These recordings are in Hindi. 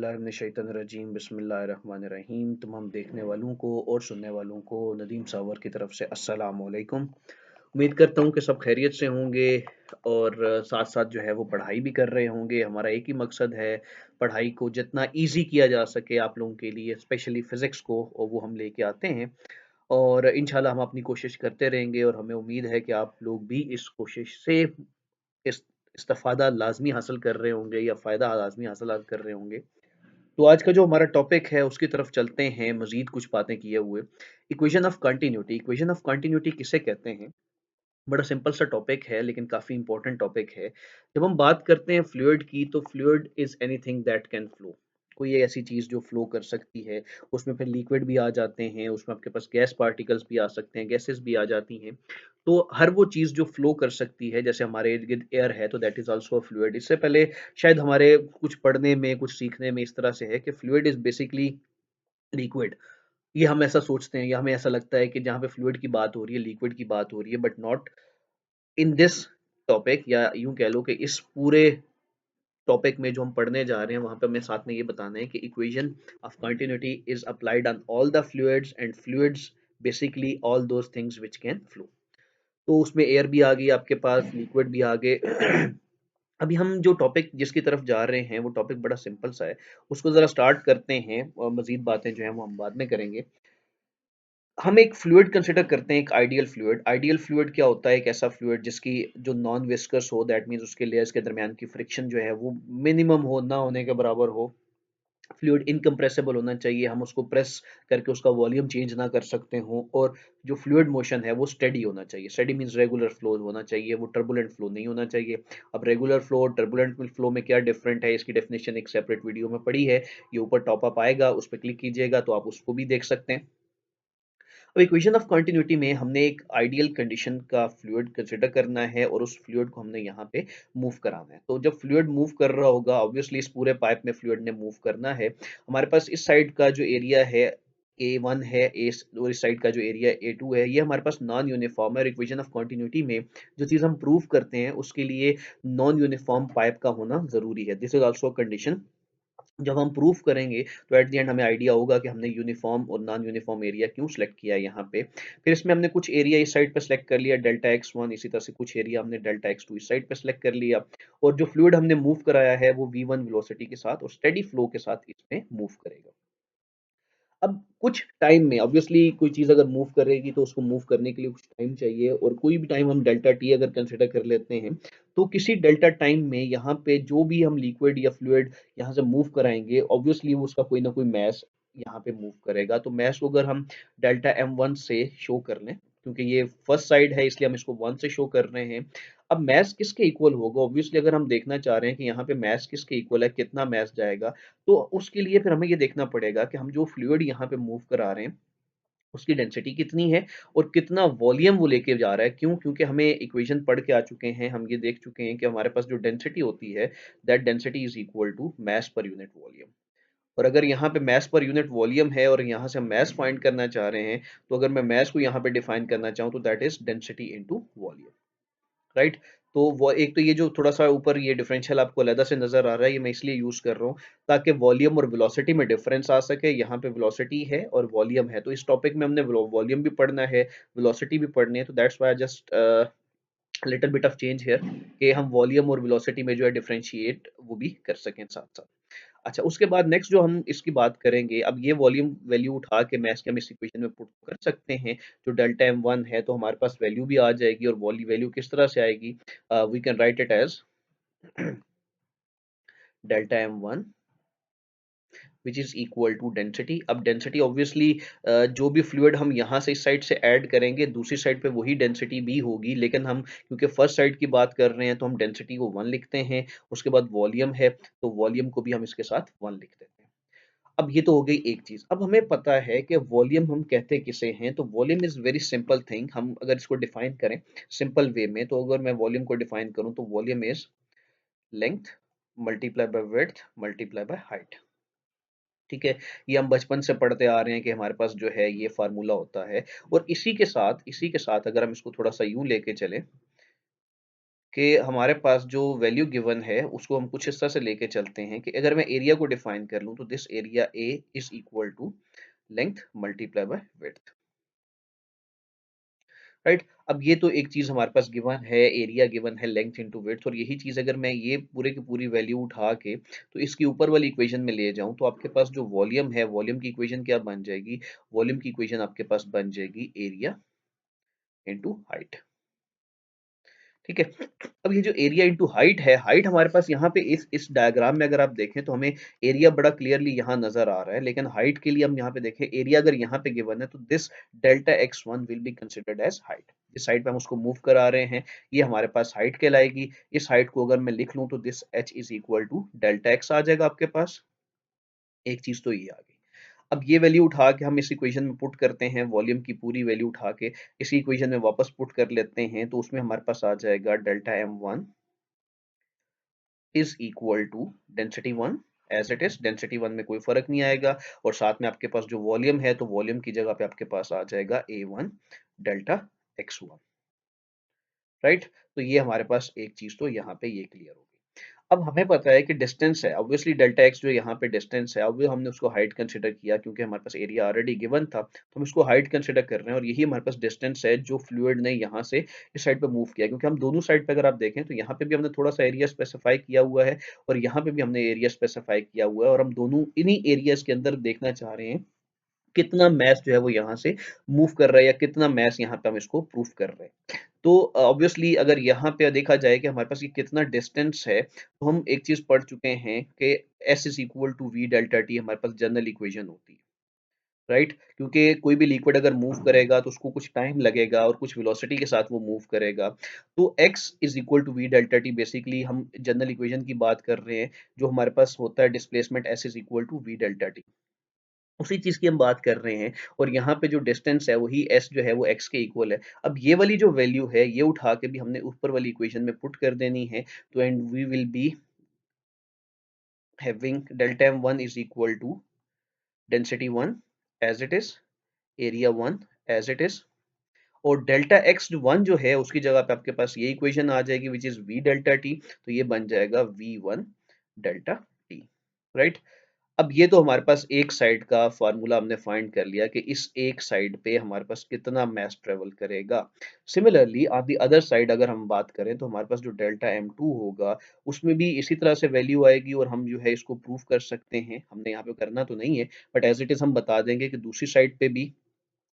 औज़ुबिल्लाहिमिनश्शैतानिर्रजीम बिस्मिल्लाहिर्रहमानिर्रहीम। तमाम देखने वालों को और सुनने वालों को नदीम सावर की तरफ से अस्सलाम वालेकुम। उम्मीद करता हूँ कि सब खैरियत से होंगे और साथ साथ जो है वो पढ़ाई भी कर रहे होंगे। हमारा एक ही मकसद है, पढ़ाई को जितना ईजी किया जा सके आप लोगों के लिए, स्पेशली फ़िज़िक्स को, और वो हम लेके आते हैं और इंशाल्लाह हम अपनी कोशिश करते रहेंगे और हमें उम्मीद है कि आप लोग भी इस कोशिश से इस इस्तिफ़ादा लाज़मी हासिल कर रहे होंगे या फ़ायदा लाज़मी हासिल कर रहे होंगे। तो आज का जो हमारा टॉपिक है उसकी तरफ चलते हैं मज़ीद कुछ बातें किए हुए। इक्वेशन ऑफ कंटिन्यूटी किसे कहते हैं? बड़ा सिंपल सा टॉपिक है लेकिन काफ़ी इम्पोर्टेंट टॉपिक है। जब हम बात करते हैं फ्लूइड की तो fluid is anything that can flow. कोई ऐसी चीज़ जो फ्लो कर सकती है, उसमें फिर लिक्विड भी आ जाते हैं, उसमें आपके पास गैस पार्टिकल्स भी आ सकते हैं, गैसेस भी आ जाती हैं। तो हर वो चीज़ जो फ्लो कर सकती है, जैसे हमारे इर्द-गिर्द एयर है तो that is also a fluid. इससे पहले शायद हमारे कुछ पढ़ने में, कुछ सीखने में इस तरह से है कि फ्लूइड इज़ बेसिकली लिक्विड। ये हम ऐसा सोचते हैं या हमें ऐसा लगता है कि जहाँ पे फ्लूइड की बात हो रही है, लिक्विड की बात हो रही है, but not in this topic, या यूँ कह लो कि इस पूरे टॉपिक में जो हम पढ़ने जा रहे हैं वहाँ पे हमें साथ में ये बताना है कि equation of continuity is applied on all the fluids and fluids basically all those things which can flow. तो उसमें एयर भी आ गई आपके पास, लिक्विड भी आ गए। अभी हम जो टॉपिक जिसकी तरफ जा रहे हैं वो टॉपिक बड़ा सिंपल सा है। उसको ज़रा स्टार्ट करते हैं और मज़ीद बातें जो हैं वो हम बाद में करेंगे। हम एक फ्लूइड कंसिडर करते हैं, एक आइडियल फ्लूइड। आइडियल फ्लूइड क्या होता है? एक ऐसा फ्लूइड जिसकी जो नॉन विस्कस हो, दैट मीन्स उसके लेयर्स के दरमियान की फ्रिक्शन जो है वो मिनिमम हो, ना होने के बराबर हो। फ्लूइड इनकम्प्रेसिबल होना चाहिए, हम उसको प्रेस करके उसका वॉल्यूम चेंज ना कर सकते हों, और जो फ्लूइड मोशन है वो स्टेडी होना चाहिए। स्टेडी मीन्स रेगुलर फ्लो होना चाहिए, वो टर्बुलेंट फ्लो नहीं होना चाहिए। अब रेगुलर फ्लो और टर्बुलेंट फ्लो में क्या डिफरेंट है, इसकी डेफिनेशन एक सेपरेट वीडियो में पड़ी है। ये ऊपर टॉप अप आएगा, उस पर क्लिक कीजिएगा तो आप उसको भी देख सकते हैं। अब इक्वेशन ऑफ कंटिन्यूटी में हमने एक आइडियल कंडीशन का फ्लूइड कंसिडर करना है और उस फ्लूइड को हमने यहाँ पे मूव कराना है। तो जब फ्लूइड मूव कर रहा होगा, ऑब्वियसली इस पूरे पाइप में फ्लूइड ने मूव करना है। हमारे पास इस साइड का जो एरिया है A1 है, और इस साइड का जो एरिया A2 है, ये हमारे पास नॉन यूनिफॉर्म है। और इक्वेशन ऑफ कंटिन्यूटी में जो चीज़ हम प्रूव करते हैं उसके लिए नॉन यूनिफॉर्म पाइप का होना ज़रूरी है। This is also condition. जब हम प्रूफ करेंगे तो एट द एंड हमें आइडिया होगा कि हमने यूनिफॉर्म और नॉन यूनिफॉर्म एरिया क्यों सेलेक्ट किया है यहाँ पे। फिर इसमें हमने कुछ एरिया इस साइड पे सेलेक्ट कर लिया, डेल्टा x1, इसी तरह से कुछ एरिया हमने डेल्टा x2 इस साइड पे सेलेक्ट कर लिया, और जो फ्लूइड हमने मूव कराया है वो v1 वेलोसिटी के साथ और स्टेडी फ्लो के साथ इसमें मूव करेगा। अब कुछ टाइम में ऑब्वियसली कोई चीज़ अगर मूव करेगी तो उसको मूव करने के लिए कुछ टाइम चाहिए, और कोई भी टाइम हम डेल्टा टी अगर कंसिडर कर लेते हैं, तो किसी डेल्टा टाइम में यहाँ पे जो भी हम लिक्विड या फ्लूइड यहाँ से मूव कराएंगे, ऑब्वियसली वो उसका कोई ना कोई मैस यहाँ पे मूव करेगा। तो मैस को अगर हम डेल्टा m1 से शो कर लें, क्योंकि ये फर्स्ट साइड है इसलिए हम इसको 1 से शो कर रहे हैं। अब मैस किसके इक्वल होगा? ऑब्वियसली अगर हम देखना चाह रहे हैं कि यहाँ पे मैस किसके इक्वल है, कितना मैस जाएगा, तो उसके लिए फिर हमें ये देखना पड़ेगा कि हम जो फ्लूइड यहाँ पे मूव करा रहे हैं, उसकी डेंसिटी कितनी है और कितना वॉल्यूम वो लेके जा रहा है। क्यों? क्योंकि हमें इक्वेशन पढ़ के आ चुके हैं, हम ये देख चुके हैं कि हमारे पास जो डेंसिटी होती है, that density is equal to mass पर यूनिट वॉल्यूम। और अगर यहाँ पे मास पर यूनिट वॉल्यूम है और यहाँ से हम मास फाइंड करना चाह रहे हैं, तो अगर मैं मास को यहाँ पे डिफाइन करना चाहूँ तो that is density into volume. Right? तो वो एक तो ये जो थोड़ा-सा ऊपर ये डिफरेंशियल आपको अलग से नज़र आ रहा है, ये मैं इसलिए यूज़ कर रहा हूँ ताकि वॉल्यूम और वेलोसिटी में डिफरेंस आ सके। यहाँ पे वेलोसिटी है और वॉल्यूम है, तो इस टॉपिक में हमने वॉल्यूम भी पढ़ना है, वेलोसिटी भी पढ़नी है, तो that's why I just little bit of change here कि हम वॉल्यूम और वेलोसिटी में जो है डिफरेंशिएट वो भी कर सकें साथ-साथ। अच्छा, उसके बाद नेक्स्ट जो हम इसकी बात करेंगे, अब ये वॉल्यूम वैल्यू उठा के मैथ्स के हम इस इक्वेशन में पुट कर सकते हैं। जो डेल्टा m1 है तो हमारे पास वैल्यू भी आ जाएगी, और वैल्यू किस तरह से आएगी? We can write it as delta m1 which is equal to density. अब डेंसिटी ऑब्वियसली जो भी फ्लूइड हम यहाँ से इस साइड से ऐड करेंगे, दूसरी साइड पे वही डेंसिटी भी होगी, लेकिन हम क्योंकि फर्स्ट साइड की बात कर रहे हैं तो हम डेंसिटी को 1 लिखते हैं। उसके बाद वॉल्यूम है तो वॉल्यूम को भी हम इसके साथ 1 लिख देते हैं। अब ये तो हो गई एक चीज। अब हमें पता है कि वॉल्यूम हम कहते किसे हैं, तो volume is very simple thing. हम अगर इसको डिफाइन करें सिंपल वे में, तो अगर मैं वॉल्यूम को डिफाइन करूं तो volume is length multiply by width multiply by height. ठीक है, ये हम बचपन से पढ़ते आ रहे हैं कि हमारे पास जो है ये फार्मूला होता है। और इसी के साथ अगर हम इसको थोड़ा सा यूं लेके चलें कि हमारे पास जो वैल्यू गिवन है उसको हम कुछ इस तरह से लेके चलते हैं कि अगर मैं एरिया को डिफाइन कर लूं तो this area A is equal to length multiply by width, right. अब ये तो एक चीज हमारे पास गिवन है, एरिया गिवन है, लेंथ इनटू विड्थ, और यही चीज अगर मैं ये पूरे की पूरी वैल्यू उठा के तो इसकी ऊपर वाली इक्वेशन में ले जाऊं तो आपके पास जो वॉल्यूम है, वॉल्यूम की इक्वेशन क्या बन जाएगी? वॉल्यूम की इक्वेशन आपके पास बन जाएगी एरिया इनटू हाइट, ठीक है। अब ये जो एरिया इंटू हाइट है, हाइट हमारे पास यहाँ पे इस डायग्राम में अगर आप देखें तो हमें एरिया बड़ा क्लियरली यहाँ नजर आ रहा है, लेकिन हाइट के लिए हम यहाँ पे देखें, एरिया अगर यहाँ पे गिवन है तो this delta x one will be considered as height. इस साइड पे हम उसको मूव करा रहे हैं, ये हमारे पास हाइट कहलाएगी। इस हाइट को अगर मैं लिख लूं तो this H is equal to delta x आ जाएगा आपके पास। एक चीज तो ये आ गई। अब ये वैल्यू उठा के हम इस इक्वेशन में पुट करते हैं, वॉल्यूम की पूरी वैल्यू उठा के इसी इक्वेशन में वापस पुट कर लेते हैं, तो उसमें हमारे पास आ जाएगा delta M one is equal to density one, as it is density one में कोई फर्क नहीं आएगा, और साथ में आपके पास जो वॉल्यूम है तो वॉल्यूम की जगह पे आपके पास आ जाएगा A one delta x one, right. तो ये हमारे पास एक चीज तो यहाँ पे ये क्लियर हो गई। अब हमें पता है कि डिस्टेंस है, ऑब्वियसली डेल्टा एक्स जो यहाँ पे डिस्टेंस है, अब हमने उसको हाइट कंसिडर किया क्योंकि हमारे पास एरिया ऑलरेडी गिवन था, तो हम इसको हाइट कंसिडर कर रहे हैं, और यही हमारे पास डिस्टेंस है जो फ्लूइड ने यहाँ से इस साइड पे मूव किया, क्योंकि हम दोनों साइड पे अगर आप देखें तो यहाँ पे भी हमने थोड़ा सा एरिया स्पेसिफाई किया हुआ है और यहाँ पे भी हमने एरिया स्पेसिफाई किया हुआ है, और हम दोनों इन्हीं एरियाज के अंदर देखना चाह रहे हैं कितना मैस जो है वो यहाँ से मूव कर रहा है, या कितना मैस यहाँ पे हम इसको प्रूफ कर रहे हैं। तो ऑब्वियसली अगर यहाँ पे देखा जाए कि हमारे पास ये कितना डिस्टेंस है, तो हम एक चीज पढ़ चुके हैं कि S is equal to V delta T हमारे पास जनरल इक्वेशन होती है, राइट। क्योंकि कोई भी लिक्विड अगर मूव करेगा तो उसको कुछ टाइम लगेगा और कुछ वेलोसिटी के साथ वो मूव करेगा। तो x is equal to V delta T, basically हम जनरल इक्वेशन की बात कर रहे हैं, जो हमारे पास होता है displacement s is equal to V delta T, उसी चीज की हम बात कर रहे हैं। और यहाँ पे जो डिस्टेंस है वही s जो है वो x के इक्वल है। अब ये वाली जो वैल्यू है ये उठा के भी हमने ऊपर वाली इक्वेशन में पुट कर देनी है, तो and we will be having delta m one is equal to density one as it is, area one as it is, और डेल्टा एक्स वन जो है उसकी जगह पे आपके पास ये इक्वेशन आ जाएगी which is V delta T, तो ये बन जाएगा V one delta T, right. अब ये तो हमारे पास एक साइड का फार्मूला हमने फाइंड कर लिया कि इस एक साइड पे हमारे पास कितना मास ट्रेवल करेगा। Similarly on the other side अगर हम बात करें तो हमारे पास जो डेल्टा एम टू होगा उसमें भी इसी तरह से वैल्यू आएगी, और हम जो है इसको प्रूफ कर सकते हैं। हमने यहाँ पे करना तो नहीं है, बट एज इट इज हम बता देंगे कि दूसरी साइड पे भी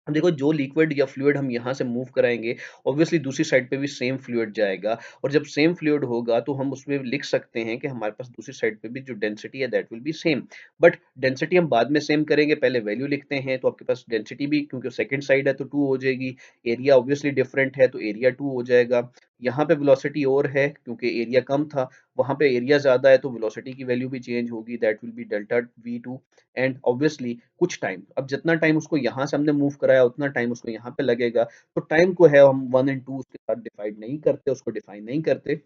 अब देखो जो लिक्विड या फ्लूइड हम यहाँ से मूव कराएंगे, ऑब्वियसली दूसरी साइड पे भी सेम फ्लूइड जाएगा, और जब सेम फ्लूइड होगा तो हम उसमें लिख सकते हैं कि हमारे पास दूसरी साइड पे भी जो डेंसिटी है that will B same. But density हम बाद में सेम करेंगे, पहले वैल्यू लिखते हैं, तो आपके पास डेंसिटी भी क्योंकि सेकंड साइड है तो टू हो जाएगी, एरिया ऑब्वियसली डिफरेंट है तो एरिया टू हो जाएगा। यहाँ पे वेलोसिटी और है क्योंकि एरिया कम था, वहां पे एरिया ज्यादा है तो वेलोसिटी की वैल्यू भी चेंज होगी, that will be delta V two. And obviously कुछ टाइम, अब जितना टाइम उसको यहाँ से हमने मूव कराया उतना टाइम उसको यहाँ पे लगेगा, तो टाइम को है हम वन एंड टू उसके साथ डिवाइड नहीं करते, उसको डिफाइन नहीं करते,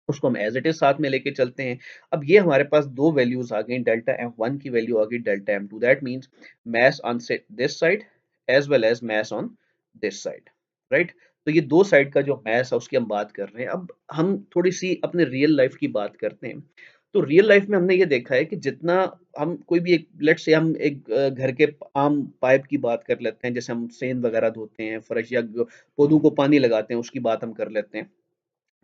उसको हम एज इट इज साथ में लेके चलते हैं। अब ये हमारे पास दो वैल्यूज आ गई, डेल्टा एम वन की वैल्यू आ गई delta M two, that means mass on this side as well as mass on this side, right. तो ये दो साइड का जो मैस है उसकी हम बात कर रहे हैं। अब हम थोड़ी सी अपने रियल लाइफ की बात करते हैं। तो रियल लाइफ में हमने ये देखा है कि जितना हम कोई भी एक लेट्स से हम एक घर के आम पाइप की बात कर लेते हैं, जैसे हम सेंध वगैरह धोते हैं, फर्श या पौधों को पानी लगाते हैं, उसकी बात हम कर लेते हैं।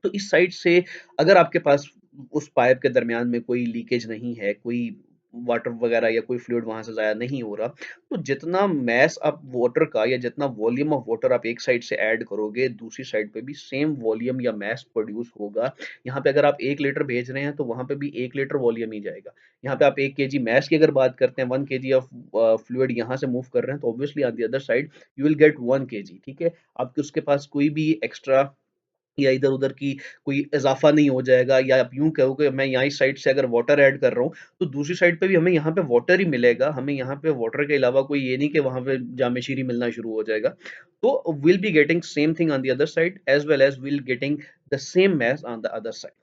तो इस साइड से अगर आपके पास उस पाइप के दरमियान में कोई लीकेज नहीं है, कोई वाटर वगैरह या कोई फ्लूइड वहां से जाया नहीं हो रहा, तो जितना मैस आप वाटर का या जितना वॉल्यूम ऑफ वाटर आप एक साइड से ऐड करोगे दूसरी साइड पे भी सेम वॉल्यूम या मैस प्रोड्यूस होगा। यहाँ पे अगर आप 1 लीटर भेज रहे हैं तो वहां पे भी 1 लीटर वॉल्यूम ही जाएगा। यहाँ पे आप 1 kg मैस की अगर बात करते हैं, 1 kg ऑफ फ्लूइड यहाँ से मूव कर रहे हैं, तो obviously on the other side you will get 1 kg, ठीक है। आपके उसके पास कोई भी एक्स्ट्रा या इधर-उधर की कोई इज़ाफ़ा नहीं हो जाएगा, या आप यूँ कहो कि मैं यहाँ इस साइड से अगर वाटर ऐड कर रहा हूँ, तो दूसरी साइड पे भी हमें यहाँ पे वाटर ही मिलेगा। हमें यहाँ पे वाटर के अलावा कोई ये नहीं कि वहाँ पे जामे-शीरी मिलना शुरू हो जाएगा। तो will be getting same thing on the other side as well as will getting the same mass on the other side.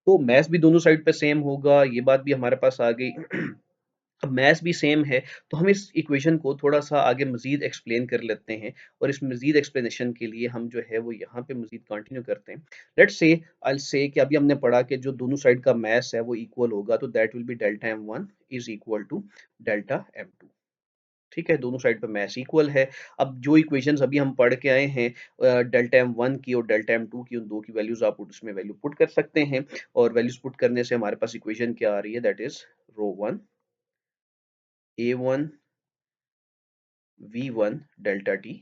तो मास भी दोनों साइड पे सेम होगा, ये बात भी हमारे पास आ गई। अब मैथ्स भी सेम है, तो हम इस इक्वेशन को थोड़ा-सा आगे मज़ीद एक्सप्लेन कर लेते हैं और इस मज़ीद एक्सप्लेनेशन के लिए हम जो है वो यहाँ पे मज़ीद कंटिन्यू करते हैं। Let's say I will say कि अभी हमने पढ़ा कि जो दोनों साइड का मास है वो इक्वल होगा, तो that will be delta M1 is equal to delta M2। ठीक है, दोनों साइड पे मास इक्वल है। अब जो इक्वेशंस अभी हम पढ़ के आए हैं डेल्टा M1 की और डेल्टा M2 की, उन 2 की वैल्यूज़ आप उसमें वैल्यू पुट कर सकते हैं और वैल्यूज़ पुट करने से हमारे पास इक्वेशन क्या आ रही है, that is rho 1 A1 V1 delta T,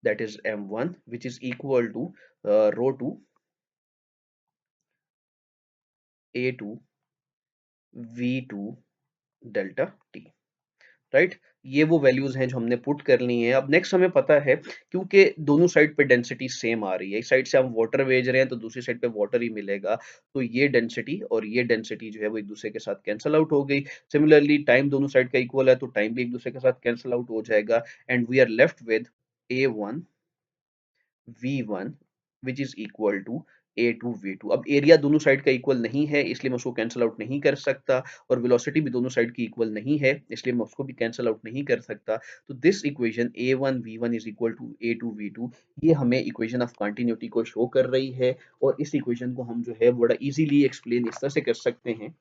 that is M1, which is equal to rho 2 A2 V2 delta T, right. ये वो वैल्यूज हैं जो हमने पुट कर ली हैं। अब नेक्स्ट हमें पता है, क्योंकि दोनों साइड पे डेंसिटी सेम आ रही है, इस साइड से हम वाटर भेज रहे हैं तो दूसरी साइड पे वाटर ही मिलेगा, तो ये डेंसिटी और ये डेंसिटी जो है वो एक दूसरे के साथ कैंसल आउट हो गई। सिमिलरली टाइम दोनों साइड का इक्वल है तो टाइम भी एक दूसरे के साथ कैंसल आउट हो जाएगा and we are left with A1 V1 which is equal to A2 V2। अब एरिया दोनों साइड का इक्वल नहीं है इसलिए मैं उसको कैंसल आउट नहीं कर सकता और वेलोसिटी भी दोनों साइड की इक्वल नहीं है इसलिए मैं उसको भी कैंसल आउट नहीं कर सकता। तो this equation A1 V1 is equal to A2 V2 ये हमें इक्वेशन ऑफ कंटिन्यूटी को शो कर रही है और इस इक्वेशन को हम जो है बड़ा इजीली एक्सप्लेन इस तरह से कर सकते हैं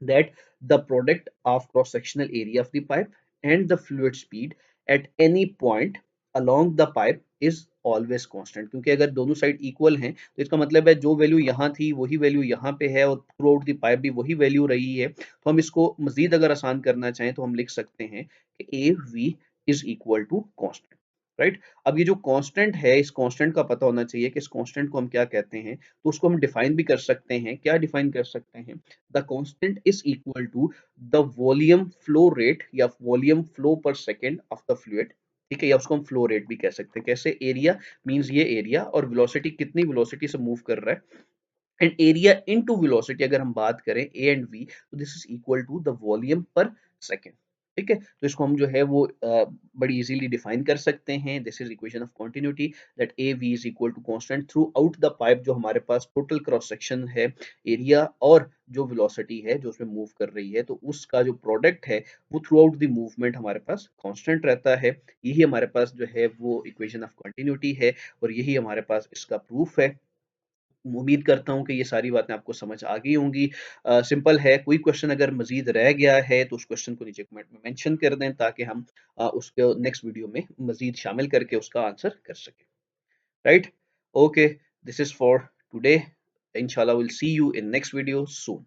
that the product of cross-sectional area of the pipe and the fluid speed at any point along the pipe is always constant। क्योंकि अगर दोनों साइड इक्वल हैं तो इसका मतलब है जो वैल्यू यहाँ थी वही वैल्यू यहाँ पे है और थ्रू आउट द पाइप भी वही वैल्यू रही है। तो हम इसको मजीद अगर आसान करना चाहें तो हम लिख सकते हैं कि A V is equal to constant, right. अब ये जो कांस्टेंट है इस कांस्टेंट का पता होना चाहिए कि इस कांस्टेंट को हम क्या कहते हैं, तो उसको हम डिफाइन भी कर सकते हैं। क्या डिफाइन कर सकते हैं, the constant is equal to the volume flow rate या volume flow per second of the fluid. ठीक है, या उसको हम फ्लो रेट भी कह सकते हैं। कैसे, एरिया मींस ये एरिया और वेलोसिटी कितनी वेलोसिटी से मूव कर रहा है एंड एरिया इनटू वेलोसिटी अगर हम बात करें ए एंड वी तो this is equal to the volume per second. ठीक है, तो इसको हम जो है वो बड़ी इजीली डिफाइन कर सकते हैं। This is equation of continuity that A V is equal to constant throughout the pipe. जो हमारे पास टोटल क्रॉस सेक्शन है, एरिया और जो वेलोसिटी है जो उसमें मूव कर रही है, तो उसका जो प्रोडक्ट है वो थ्रू आउट द मूवमेंट हमारे पास कांस्टेंट रहता है। यही हमारे पास जो है वो इक्वेशन ऑफ कंटिन्यूटी है और यही हमारे पास इसका प्रूफ है। उम्मीद करता हूँ कि ये सारी बातें आपको समझ आ गई होंगी। सिंपल है, कोई क्वेश्चन अगर मज़ीद रह गया है तो उस क्वेश्चन को नीचे कमेंट में मेंशन कर दें ताकि हम उसको नेक्स्ट वीडियो में मज़ीद शामिल करके उसका आंसर कर सकें। Right? Okay, this is for today. इंशाल्लाह will see you in next video soon.